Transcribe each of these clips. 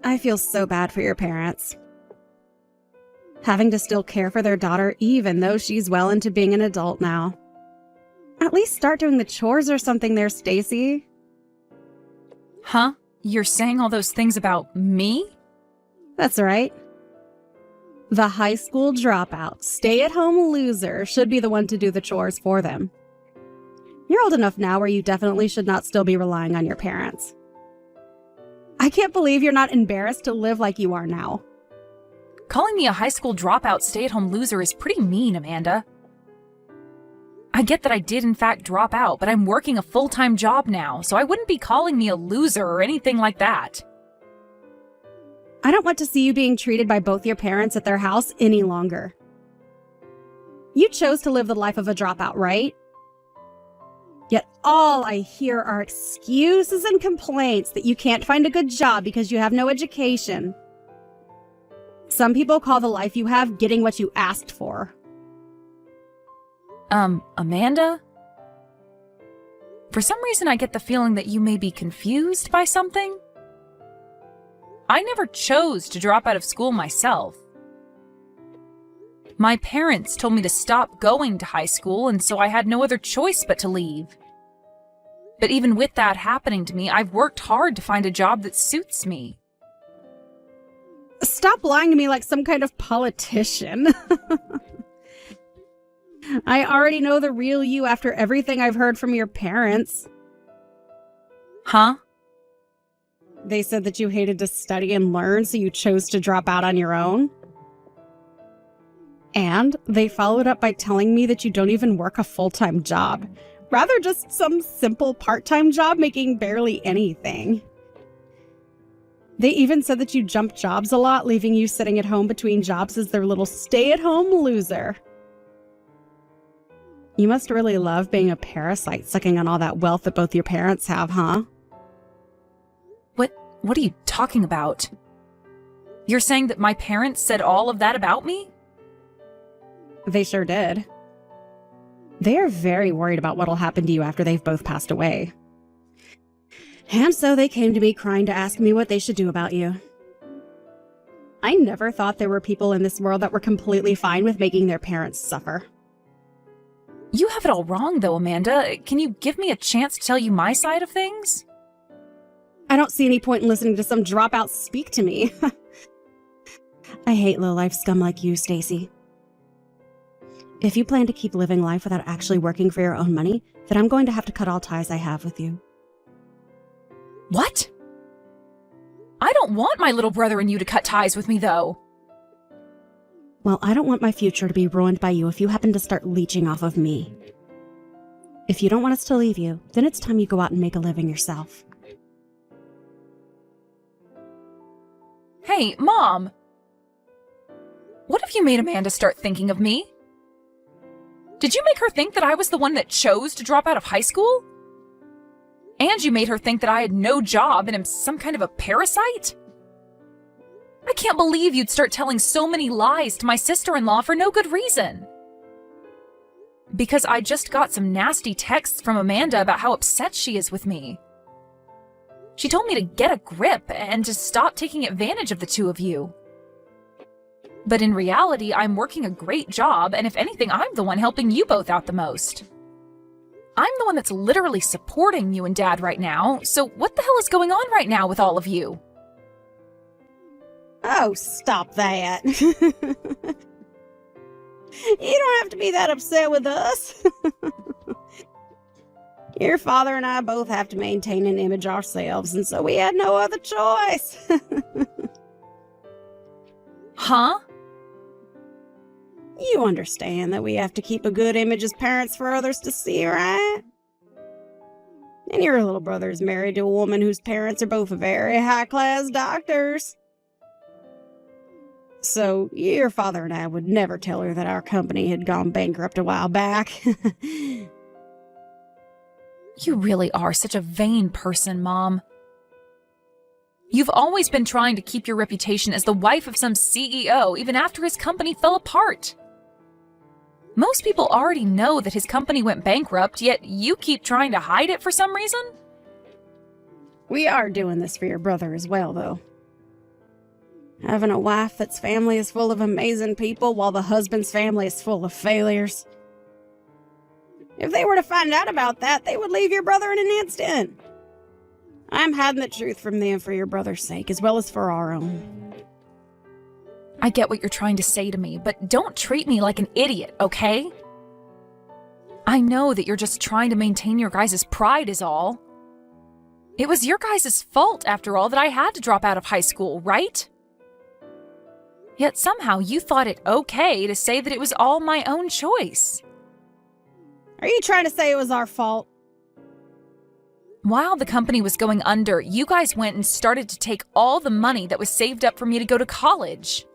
I feel so bad for your parents. Having to still care for their daughter even though she's well into being an adult now. At least start doing the chores or something there, Stacy. Huh? You're saying all those things about me? That's right. The high school dropout, stay-at-home loser should be the one to do the chores for them. You're old enough now where you definitely should not still be relying on your parents. I can't believe you're not embarrassed to live like you are now. Calling me a high school dropout stay-at-home loser is pretty mean, Amanda. I get that I did in fact drop out, but I'm working a full-time job now, so I wouldn't be calling me a loser or anything like that. I don't want to see you being treated by both your parents at their house any longer. You chose to live the life of a dropout, right? Yet all I hear are excuses and complaints that you can't find a good job because you have no education. Some people call the life you have getting what you asked for. Amanda? For some reason I get the feeling that you may be confused by something. I never chose to drop out of school myself. My parents told me to stop going to high school, and so I had no other choice but to leave. But even with that happening to me, I've worked hard to find a job that suits me. Stop lying to me like some kind of politician. I already know the real you after everything I've heard from your parents. Huh? They said that you hated to study and learn, so you chose to drop out on your own. And they followed up by telling me that you don't even work a full-time job. Rather just some simple part-time job making barely anything. They even said that you jump jobs a lot, leaving you sitting at home between jobs as their little stay-at-home loser. You must really love being a parasite, sucking on all that wealth that both your parents have, huh? What are you talking about? You're saying that my parents said all of that about me? They sure did. They are very worried about what'll happen to you after they've both passed away. And so they came to me crying to ask me what they should do about you. I never thought there were people in this world that were completely fine with making their parents suffer. You have it all wrong, though, Amanda. Can you give me a chance to tell you my side of things? I don't see any point in listening to some dropout speak to me. I hate low-life scum like you, Stacy. If you plan to keep living life without actually working for your own money, then I'm going to have to cut all ties I have with you. What? I don't want my little brother and you to cut ties with me, though. Well, I don't want my future to be ruined by you if you happen to start leeching off of me. If you don't want us to leave you, then it's time you go out and make a living yourself. Hey, Mom! What have you made Amanda start thinking of me? Did you make her think that I was the one that chose to drop out of high school? And you made her think that I had no job and am some kind of a parasite? I can't believe you'd start telling so many lies to my sister-in-law for no good reason. Because I just got some nasty texts from Amanda about how upset she is with me. She told me to get a grip and to stop taking advantage of the two of you. But in reality, I'm working a great job, and if anything, I'm the one helping you both out the most. I'm the one that's literally supporting you and Dad right now, so what the hell is going on right now with all of you? Oh, stop that. You don't have to be that upset with us. Your father and I both have to maintain an image ourselves, and so we had no other choice. Huh? You understand that we have to keep a good image as parents for others to see, right? And your little brother is married to a woman whose parents are both very high-class doctors. So your father and I would never tell her that our company had gone bankrupt a while back. You really are such a vain person, Mom. You've always been trying to keep your reputation as the wife of some CEO even after his company fell apart. Most people already know that his company went bankrupt, yet you keep trying to hide it for some reason? We are doing this for your brother as well, though. Having a wife that's family is full of amazing people while the husband's family is full of failures. If they were to find out about that, they would leave your brother in an instant. I'm hiding the truth from them for your brother's sake, as well as for our own. I get what you're trying to say to me, but don't treat me like an idiot, okay? I know that you're just trying to maintain your guys' pride is all. It was your guys' fault, after all, that I had to drop out of high school, right? Yet somehow you thought it okay to say that it was all my own choice. Are you trying to say it was our fault? While the company was going under, you guys went and started to take all the money that was saved up for me to go to college.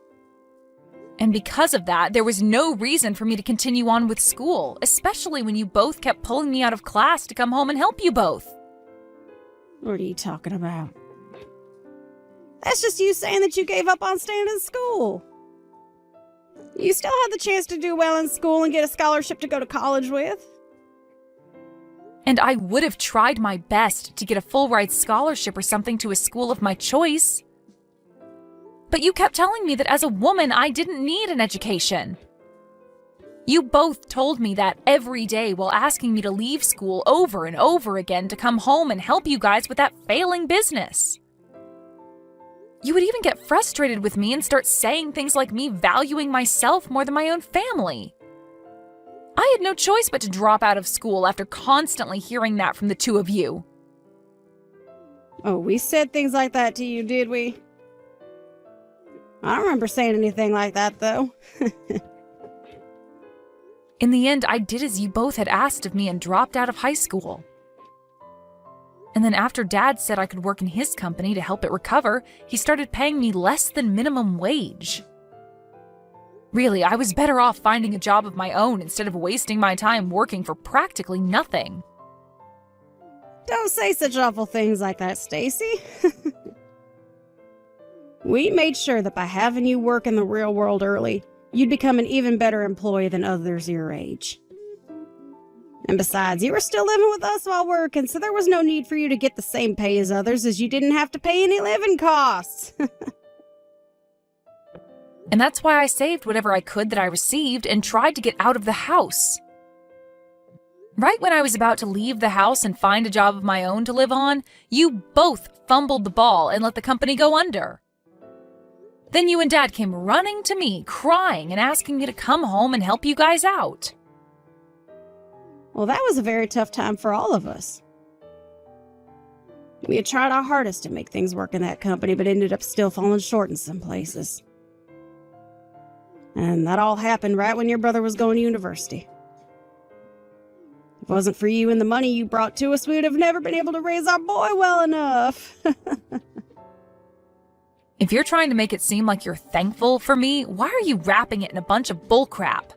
And because of that, there was no reason for me to continue on with school, especially when you both kept pulling me out of class to come home and help you both. What are you talking about? That's just you saying that you gave up on staying in school. You still had the chance to do well in school and get a scholarship to go to college with. And I would have tried my best to get a full-ride scholarship or something to a school of my choice. But you kept telling me that as a woman, I didn't need an education. You both told me that every day while asking me to leave school over and over again to come home and help you guys with that failing business. You would even get frustrated with me and start saying things like me valuing myself more than my own family. I had no choice but to drop out of school after constantly hearing that from the two of you. Oh, we said things like that to you, did we? I don't remember saying anything like that, though. In the end, I did as you both had asked of me and dropped out of high school. And then after Dad said I could work in his company to help it recover, he started paying me less than minimum wage. Really, I was better off finding a job of my own instead of wasting my time working for practically nothing. Don't say such awful things like that, Stacy. We made sure that by having you work in the real world early, you'd become an even better employee than others your age. And besides, you were still living with us while working, so there was no need for you to get the same pay as others, as you didn't have to pay any living costs. And that's why I saved whatever I could that I received and tried to get out of the house. Right when I was about to leave the house and find a job of my own to live on, you both fumbled the ball and let the company go under. Then you and Dad came running to me, crying and asking me to come home and help you guys out. Well, that was a very tough time for all of us. We had tried our hardest to make things work in that company, but ended up still falling short in some places. And that all happened right when your brother was going to university. If it wasn't for you and the money you brought to us, we would have never been able to raise our boy well enough. If you're trying to make it seem like you're thankful for me, why are you wrapping it in a bunch of bullcrap?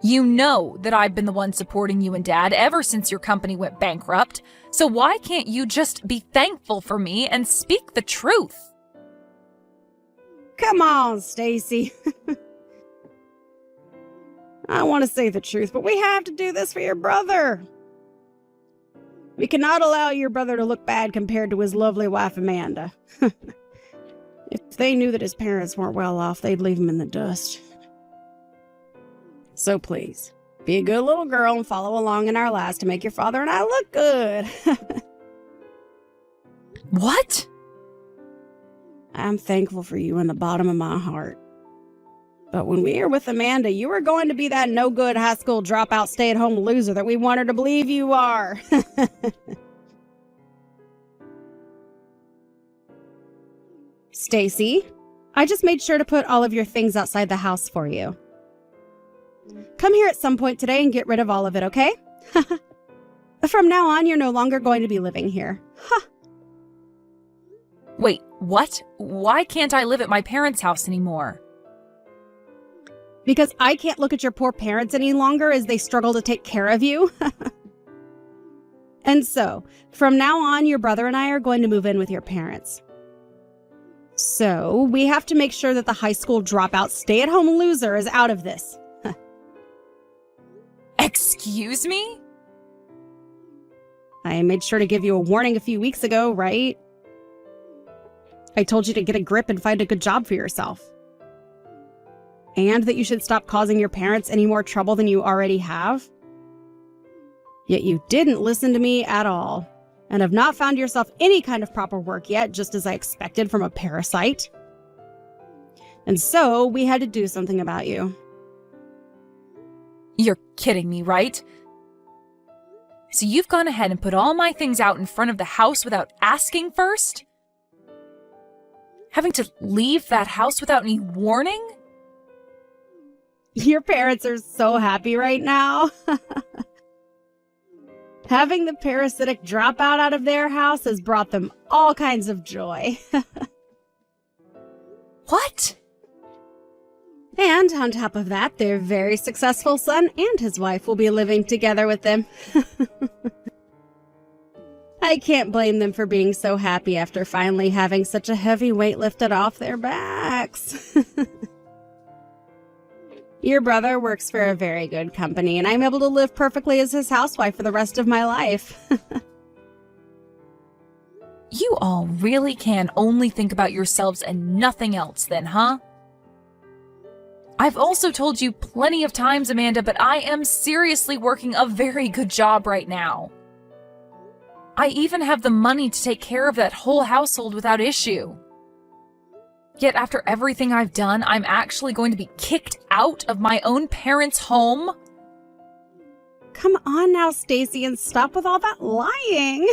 You know that I've been the one supporting you and Dad ever since your company went bankrupt, so why can't you just be thankful for me and speak the truth? Come on, Stacy. I want to say the truth, but we have to do this for your brother. We cannot allow your brother to look bad compared to his lovely wife, Amanda. If they knew that his parents weren't well off, they'd leave him in the dust. So please, be a good little girl and follow along in our lives to make your father and I look good. What? I'm thankful for you in the bottom of my heart. But when we are with Amanda, you are going to be that no-good high school dropout stay-at-home loser that we want her to believe you are. Stacy, I just made sure to put all of your things outside the house for you. Come here at some point today and get rid of all of it, okay? From now on, you're no longer going to be living here. Huh. Wait, what? Why can't I live at my parents' house anymore? Because I can't look at your poor parents any longer as they struggle to take care of you. And so, from now on, your brother and I are going to move in with your parents. So, we have to make sure that the high school dropout stay-at-home loser is out of this. Excuse me? I made sure to give you a warning a few weeks ago, right? I told you to get a grip and find a good job for yourself. And that you should stop causing your parents any more trouble than you already have. Yet you didn't listen to me at all, and have not found yourself any kind of proper work yet, just as I expected from a parasite. And so we had to do something about you. You're kidding me, right? So you've gone ahead and put all my things out in front of the house without asking first? Having to leave that house without any warning? Your parents are so happy right now. Having the parasitic dropout out of their house has brought them all kinds of joy. What? And on top of that, their very successful son and his wife will be living together with them. I can't blame them for being so happy after finally having such a heavy weight lifted off their backs. Your brother works for a very good company, and I'm able to live perfectly as his housewife for the rest of my life. You all really can only think about yourselves and nothing else then, huh? I've also told you plenty of times, Amanda, but I am seriously working a very good job right now. I even have the money to take care of that whole household without issue. Yet after everything I've done, I'm actually going to be kicked out of my own parents' home? Come on now, Stacy, and stop with all that lying.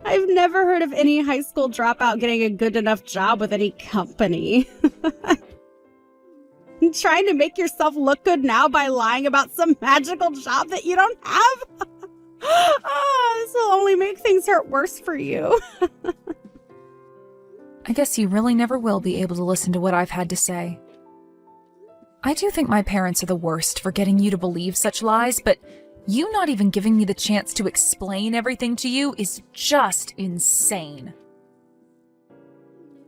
I've never heard of any high school dropout getting a good enough job with any company. Trying to make yourself look good now by lying about some magical job that you don't have? Oh, this will only make things hurt worse for you. I guess you really never will be able to listen to what I've had to say. I do think my parents are the worst for getting you to believe such lies, but you not even giving me the chance to explain everything to you is just insane.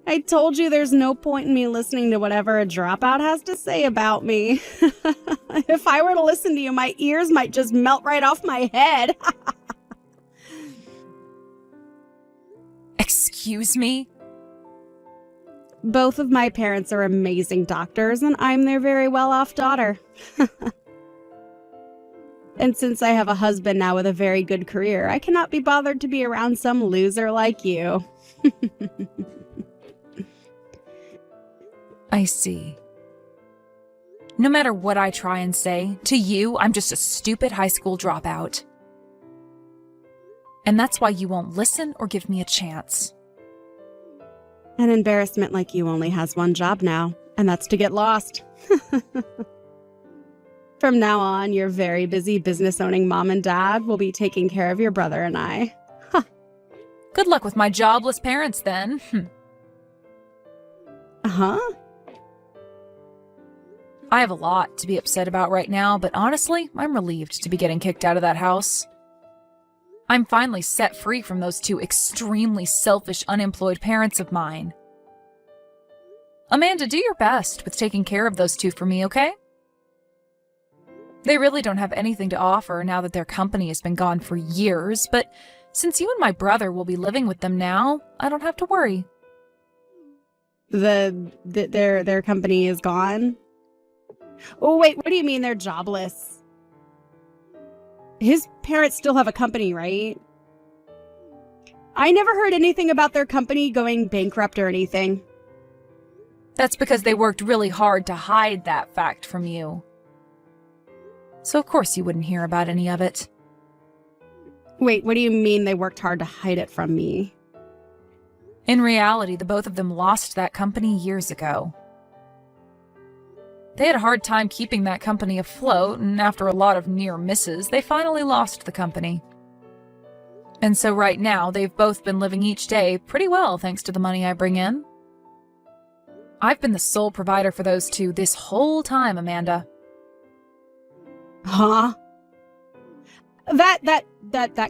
I told you there's no point in me listening to whatever a dropout has to say about me. If I were to listen to you, my ears might just melt right off my head. Excuse me? Both of my parents are amazing doctors, and I'm their very well-off daughter. And since I have a husband now with a very good career, I cannot be bothered to be around some loser like you. I see. No matter what I try and say, to you, I'm just a stupid high school dropout. And that's why you won't listen or give me a chance. An embarrassment like you only has one job now, and that's to get lost. From now on, your very busy business-owning mom and dad will be taking care of your brother and I. Huh. Good luck with my jobless parents, then. Huh? I have a lot to be upset about right now, but honestly, I'm relieved to be getting kicked out of that house. I'm finally set free from those two extremely selfish, unemployed parents of mine. Amanda, do your best with taking care of those two for me, okay? They really don't have anything to offer now that their company has been gone for years, but since you and my brother will be living with them now, I don't have to worry. Their company is gone? Oh, wait, what do you mean they're jobless? His parents still have a company, right? I never heard anything about their company going bankrupt or anything. That's because they worked really hard to hide that fact from you. So of course you wouldn't hear about any of it. Wait, what do you mean they worked hard to hide it from me? In reality, the both of them lost that company years ago. They had a hard time keeping that company afloat, and after a lot of near misses, they finally lost the company. And so right now, they've both been living each day pretty well thanks to the money I bring in. I've been the sole provider for those two this whole time, Amanda. Huh? That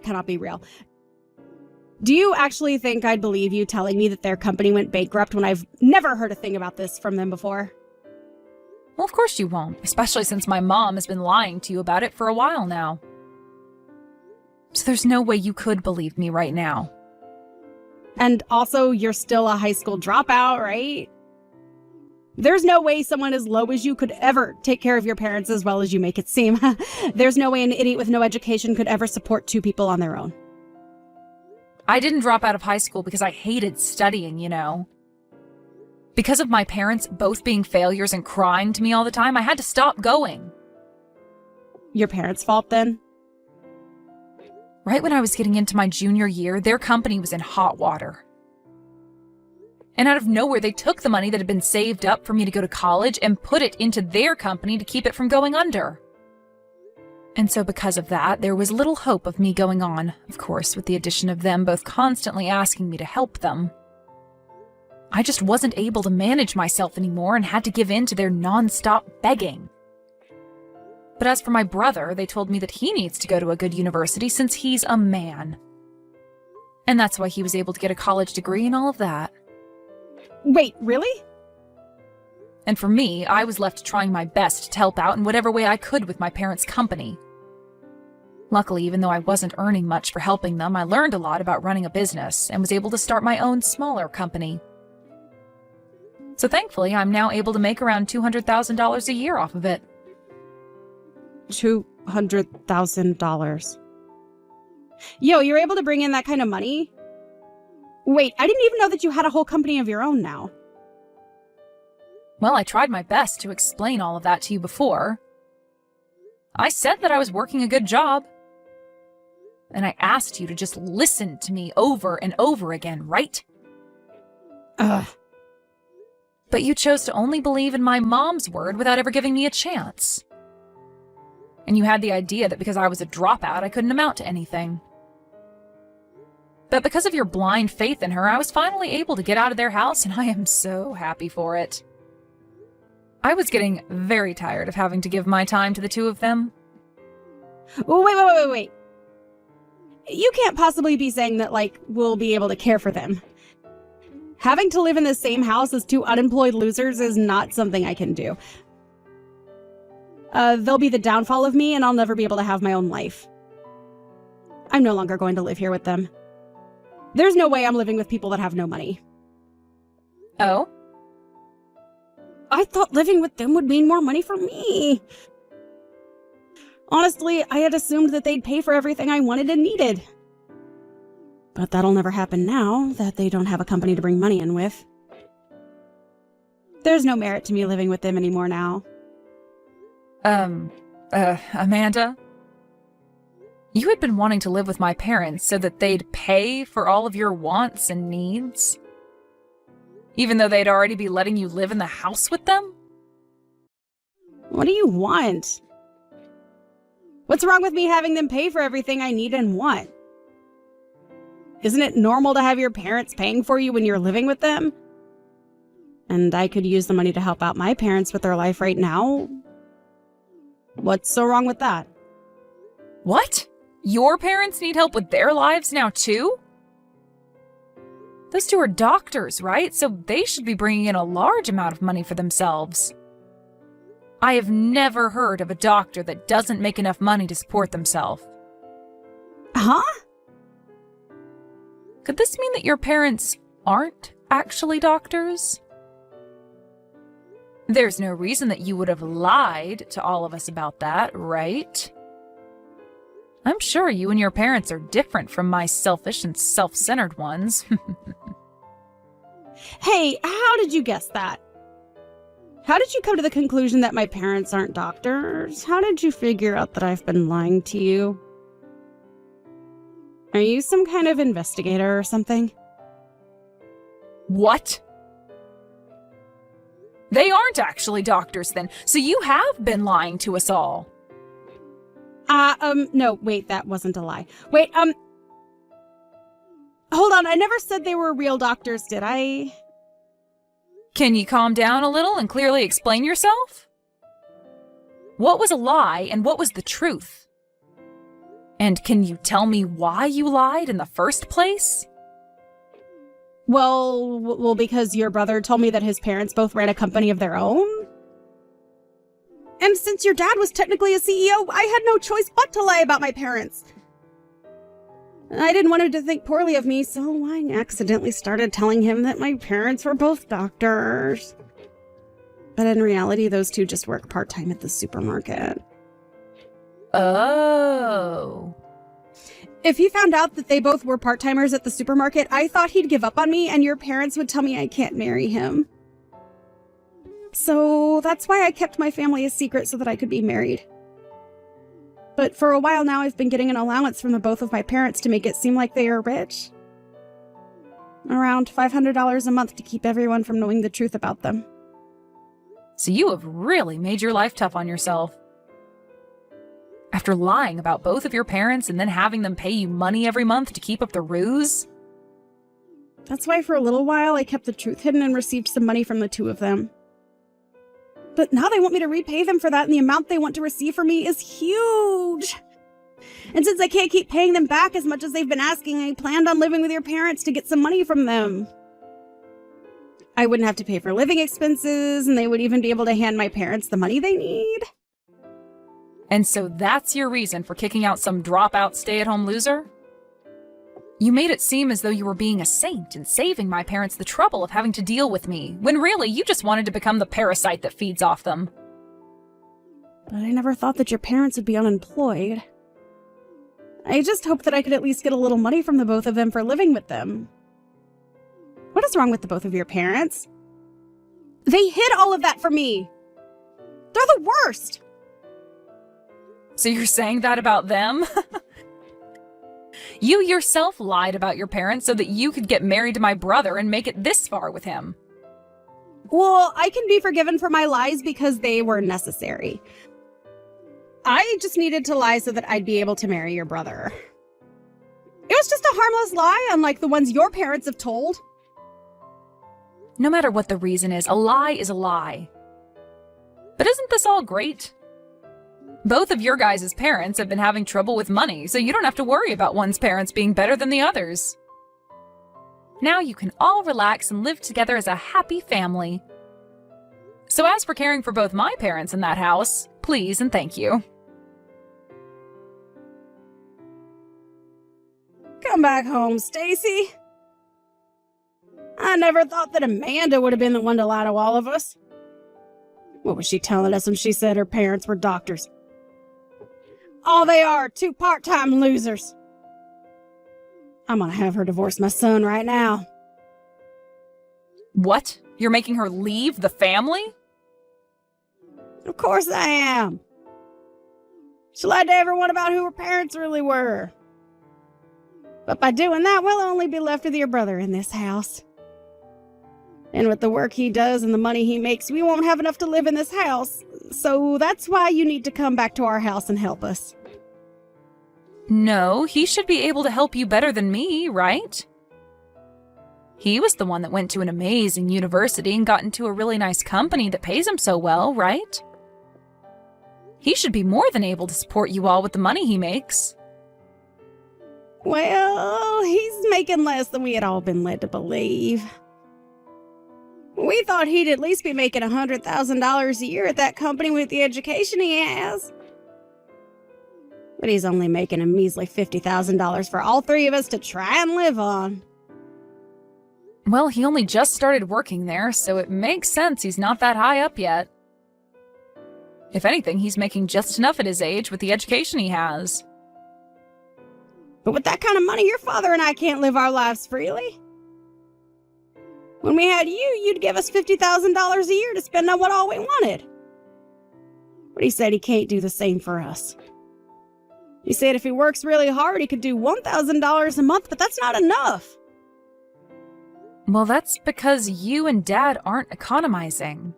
cannot be real. Do you actually think I'd believe you telling me that their company went bankrupt when I've never heard a thing about this from them before? Well, of course you won't, especially since my mom has been lying to you about it for a while now. So there's no way you could believe me right now. And also, you're still a high school dropout, right? There's no way someone as low as you could ever take care of your parents as well as you make it seem. There's no way an idiot with no education could ever support two people on their own. I didn't drop out of high school because I hated studying, you know. Because of my parents both being failures and crying to me all the time, I had to stop going. Your parents' fault then? Right when I was getting into my junior year, their company was in hot water. And out of nowhere, they took the money that had been saved up for me to go to college and put it into their company to keep it from going under. And so because of that, there was little hope of me going on, of course, with the addition of them both constantly asking me to help them. I just wasn't able to manage myself anymore and had to give in to their non-stop begging. But as for my brother, they told me that he needs to go to a good university since he's a man. And that's why he was able to get a college degree and all of that. Wait, really? And for me, I was left trying my best to help out in whatever way I could with my parents' company. Luckily, even though I wasn't earning much for helping them, I learned a lot about running a business and was able to start my own smaller company. So thankfully, I'm now able to make around $200,000 a year off of it. $200,000. Yo, you're able to bring in that kind of money? Wait, I didn't even know that you had a whole company of your own now. Well, I tried my best to explain all of that to you before. I said that I was working a good job. And I asked you to just listen to me over and over again, right? Ugh. But you chose to only believe in my mom's word without ever giving me a chance. And you had the idea that because I was a dropout, I couldn't amount to anything. But because of your blind faith in her, I was finally able to get out of their house, and I am so happy for it. I was getting very tired of having to give my time to the two of them. Wait. You can't possibly be saying that, we'll be able to care for them. Having to live in the same house as two unemployed losers is not something I can do. They'll be the downfall of me, and I'll never be able to have my own life. I'm no longer going to live here with them. There's no way I'm living with people that have no money. Oh? I thought living with them would mean more money for me. Honestly, I had assumed that they'd pay for everything I wanted and needed. But that'll never happen now that they don't have a company to bring money in with. There's no merit to me living with them anymore now. Amanda? You had been wanting to live with my parents so that they'd pay for all of your wants and needs? Even though they'd already be letting you live in the house with them? What do you want? What's wrong with me having them pay for everything I need and want? Isn't it normal to have your parents paying for you when you're living with them? And I could use the money to help out my parents with their life right now. What's so wrong with that? What? Your parents need help with their lives now too? Those two are doctors, right? So they should be bringing in a large amount of money for themselves. I have never heard of a doctor that doesn't make enough money to support themselves. Huh? Could this mean that your parents aren't actually doctors? There's no reason that you would have lied to all of us about that, right? I'm sure you and your parents are different from my selfish and self-centered ones. Hey, how did you guess that? How did you come to the conclusion that my parents aren't doctors? How did you figure out that I've been lying to you? Are you some kind of investigator or something? What? They aren't actually doctors then, so you have been lying to us all. No, wait, that wasn't a lie. Wait, hold on, I never said they were real doctors, did I? Can you calm down a little and clearly explain yourself? What was a lie and what was the truth? And can you tell me why you lied in the first place? Well, because your brother told me that his parents both ran a company of their own? And since your dad was technically a CEO, I had no choice but to lie about my parents. I didn't want him to think poorly of me, so I accidentally started telling him that my parents were both doctors. But in reality, those two just work part-time at the supermarket. Oh. If he found out that they both were part-timers at the supermarket, I thought he'd give up on me and your parents would tell me I can't marry him. So that's why I kept my family a secret so that I could be married. But for a while now, I've been getting an allowance from the both of my parents to make it seem like they are rich. Around $500 a month to keep everyone from knowing the truth about them. So you have really made your life tough on yourself. After lying about both of your parents and then having them pay you money every month to keep up the ruse? That's why for a little while I kept the truth hidden and received some money from the two of them. But now they want me to repay them for that, and the amount they want to receive from me is huge. And since I can't keep paying them back as much as they've been asking, I planned on living with your parents to get some money from them. I wouldn't have to pay for living expenses, and they would even be able to hand my parents the money they need. And so that's your reason for kicking out some dropout stay-at-home loser? You made it seem as though you were being a saint and saving my parents the trouble of having to deal with me, when really you just wanted to become the parasite that feeds off them. But I never thought that your parents would be unemployed. I just hoped that I could at least get a little money from the both of them for living with them. What is wrong with the both of your parents? They hid all of that from me. They're the worst. So you're saying that about them? You yourself lied about your parents so that you could get married to my brother and make it this far with him. Well, I can be forgiven for my lies because they were necessary. I just needed to lie so that I'd be able to marry your brother. It was just a harmless lie, unlike the ones your parents have told. No matter what the reason is a lie. But isn't this all great? Both of your guys' parents have been having trouble with money, so you don't have to worry about one's parents being better than the others. Now you can all relax and live together as a happy family. So as for caring for both my parents in that house, please and thank you. Come back home, Stacy. I never thought that Amanda would have been the one to lie to all of us. What was she telling us when she said her parents were doctors? All they are, two part-time losers. I'm gonna have her divorce my son right now. What? You're making her leave the family? Of course I am. She lied to everyone about who her parents really were. But by doing that, we'll only be left with your brother in this house. And with the work he does and the money he makes, we won't have enough to live in this house. So that's why you need to come back to our house and help us. No, he should be able to help you better than me, right? He was the one that went to an amazing university and got into a really nice company that pays him so well, right? He should be more than able to support you all with the money he makes. Well, he's making less than we had all been led to believe. We thought he'd at least be making $100,000 a year at that company with the education he has. But he's only making a measly $50,000 for all three of us to try and live on. Well, he only just started working there, so it makes sense he's not that high up yet. If anything, he's making just enough at his age with the education he has. But with that kind of money, your father and I can't live our lives freely. When we had you, you'd give us $50,000 a year to spend on what all we wanted. But he said he can't do the same for us. He said if he works really hard, he could do $1,000 a month, but that's not enough. Well, that's because you and Dad aren't economizing.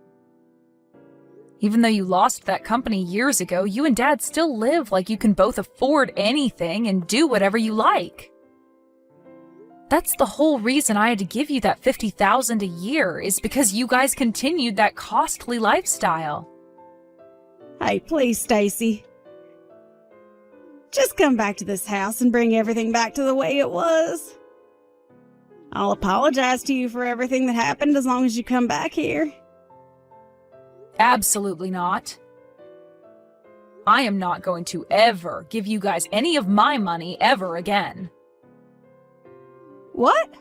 Even though you lost that company years ago, you and Dad still live like you can both afford anything and do whatever you like. That's the whole reason I had to give you that $50,000 a year, is because you guys continued that costly lifestyle. Hey, please, Stacy. Just come back to this house and bring everything back to the way it was. I'll apologize to you for everything that happened as long as you come back here. Absolutely not. I am not going to ever give you guys any of my money ever again. What?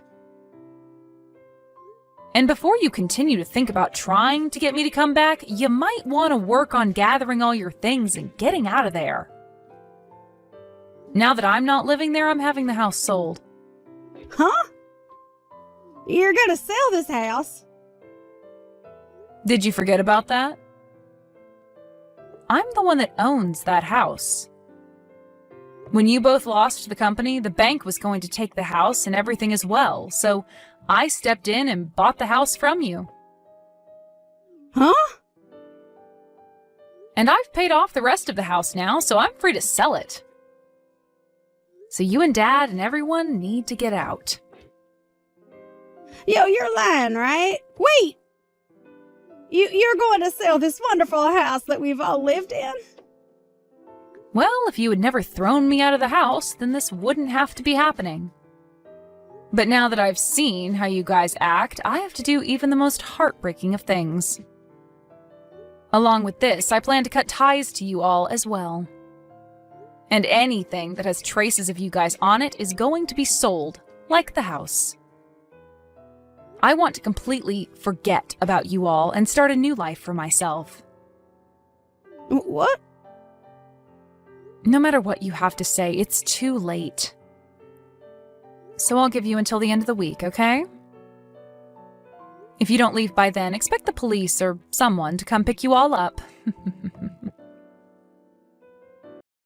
And before you continue to think about trying to get me to come back, you might want to work on gathering all your things and getting out of there. Now that I'm not living there, I'm having the house sold. Huh? You're gonna sell this house? Did you forget about that? I'm the one that owns that house. When you both lost the company, the bank was going to take the house and everything as well, so I stepped in and bought the house from you. Huh? And I've paid off the rest of the house now, so I'm free to sell it. So you and Dad and everyone need to get out. Yo, you're lying, right? Wait! You're going to sell this wonderful house that we've all lived in? Well, if you had never thrown me out of the house, then this wouldn't have to be happening. But now that I've seen how you guys act, I have to do even the most heartbreaking of things. Along with this, I plan to cut ties to you all as well. And anything that has traces of you guys on it is going to be sold, like the house. I want to completely forget about you all and start a new life for myself. What? No matter what you have to say, it's too late. So I'll give you until the end of the week, okay? If you don't leave by then, expect the police or someone to come pick you all up.